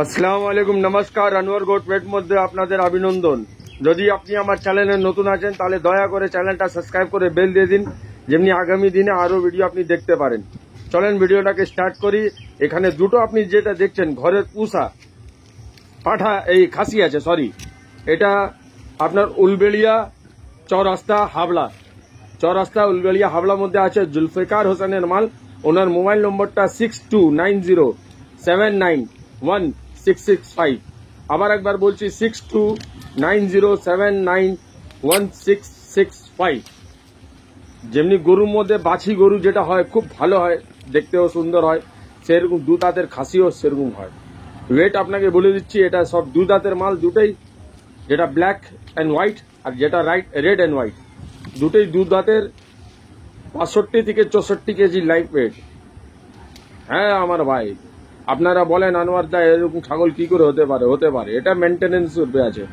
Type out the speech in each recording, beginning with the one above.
আসসালামু আলাইকুম, নমস্কার। আনোয়ার গোট পেট মধ্যে আপনাদের অভিনন্দন। যদি আপনি আমার চ্যানেলে নতুন আছেন তাহলে দয়া করে চ্যানেলটা সাবস্ক্রাইব করে বেল দিয়ে দিন, যেমনি আগামী দিনে আরো ভিডিও আপনি দেখতে পারেন। চলেন ভিডিওটাকে স্টার্ট করি। এখানে দুটো আপনি যেটা দেখছেন ঘরের পুষা পাঠা এই খাসি আছে, সরি, এটা আপনার উলবেড়িয়া চৌরাস্তা হাবড়া, চৌরাস্তা উলবেড়িয়া হাবড়ার মধ্যে আছে জুলফিকার হোসেনের মাল। ওনার মোবাইল নম্বরটা 6290791665। আবার একবার বলছি 6290791665। যেমনি গরুর মধ্যে বাছি গরু যেটা হয় খুব ভালো হয়, দেখতেও সুন্দর হয়, সেরকম দু দাঁতের খাসিও সেরকম হয়। ওয়েট আপনাকে বলে দিচ্ছি, এটা সব দু দাঁতের মাল দুটোই, যেটা ব্ল্যাক অ্যান্ড হোয়াইট আর যেটা রেড অ্যান্ড হোয়াইট, দুটোই দু দাঁতের। 65 থেকে 64 কেজি লাইফ ওয়েট। হ্যাঁ আমার ভাই, আপনারা বলেন আনোয়ার দা এরকম ছাগল কি করে হতে পারে। এটা মেনটেনেন্স উপরে আছে,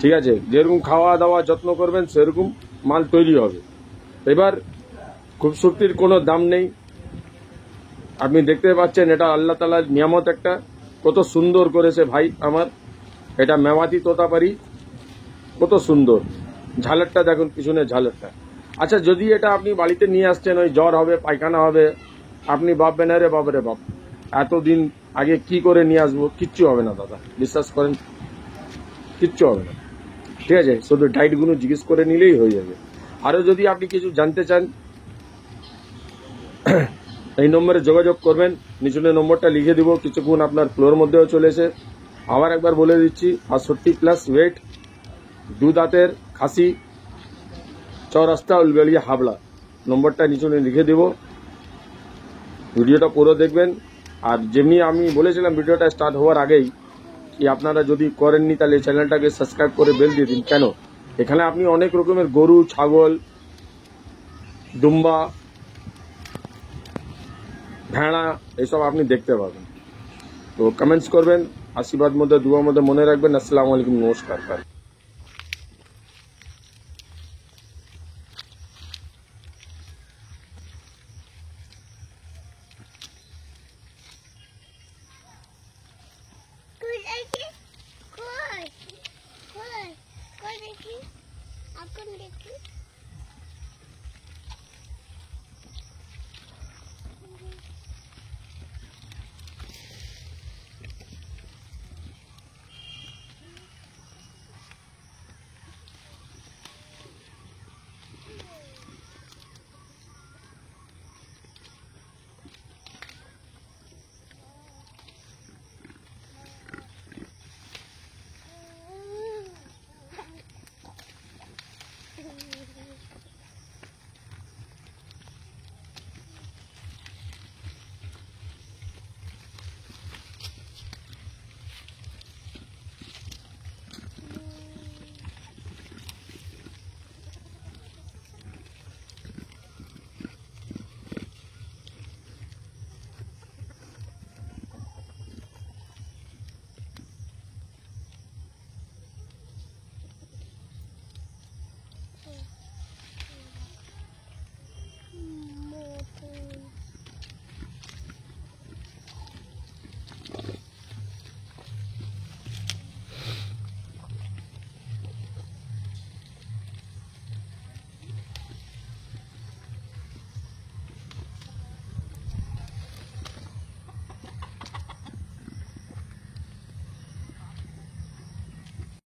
ঠিক আছে। যেরকম খাওয়া দাওয়া যত্ন করবেন সেরকম মাল তৈরি হবে। এবার খুবসুরতির কোনো দাম নেই। আপনি দেখতে পাচ্ছেন এটা আল্লাহ তাআলার নিয়ামত একটা, কত সুন্দর করেছে ভাই আমার। এটা মেওয়াতি তোতাপারি, কত সুন্দর। ঝালরটা দেখুন, পিছনে ঝালরটা। আচ্ছা, যদি এটা আপনি বাড়িতে নিয়ে আসছেন, ওই জ্বর হবে, পায়খানা হবে, আপনি ভাববেন আরে বাবারে বাপ, এতদিন আগে কি করে নিয়ে আসবো। কিচ্ছু হবে না দাদা, বিশ্বাস করেন, কিচ্ছু হবে না, ঠিক আছে। শুধু ডায়েটগুলো জিজ্ঞেস করে নিলেই হয়ে যাবে। আরো যদি আপনি কিছু জানতে চান এই নম্বরে যোগাযোগ করবেন। নিচনে নম্বরটা লিখে দিব, কিছুক্ষণ আপনার ফ্লোর মধ্যেও চলে এসে। আবার একবার বলে দিচ্ছি, 65+ ওয়েট, দু দাঁতের খাসি, চৌরাস্তা উলবেড়িয়া হাবড়া। নম্বরটা নিচনে লিখে দিব, ভিডিওটা পুরো দেখবেন। আর যেমনি আমি বলেছিলাম ভিডিওটা স্টার্ট হওয়ার আগেই, কি আপনারা যদি করেননি তাহলে চ্যানেলটাকে সাবস্ক্রাইব করে বেল দিয়ে দিন। কেন, এখানে আপনি অনেক রকমের গরু, ছাগল, দুম্বা, ভেড়া এইসব আপনি দেখতে পাবেন। তো কমেন্টস করবেন, আশীর্বাদ মধ্যে দুয়ার মধ্যে মনে রাখবেন। আসসালামু আলাইকুম, নমস্কার। Koi, koi, koi देखी, आपको देखी।